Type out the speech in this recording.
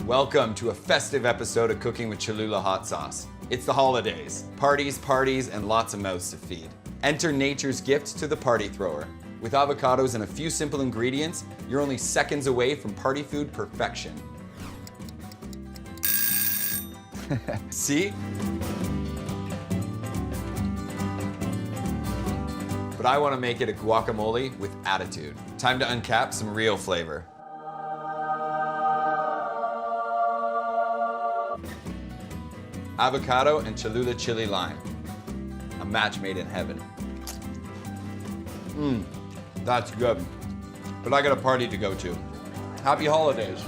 Welcome to a festive episode of Cooking with Cholula Hot Sauce. It's the holidays. Parties, parties, and lots of mouths to feed. Enter nature's gift to the party thrower. With avocados and a few simple ingredients, you're only seconds away from party food perfection. See? But I want to make it a guacamole with attitude. Time to uncap some real flavor. Avocado and Cholula chili lime. A match made in heaven. That's good. But I got a party to go to. Happy holidays.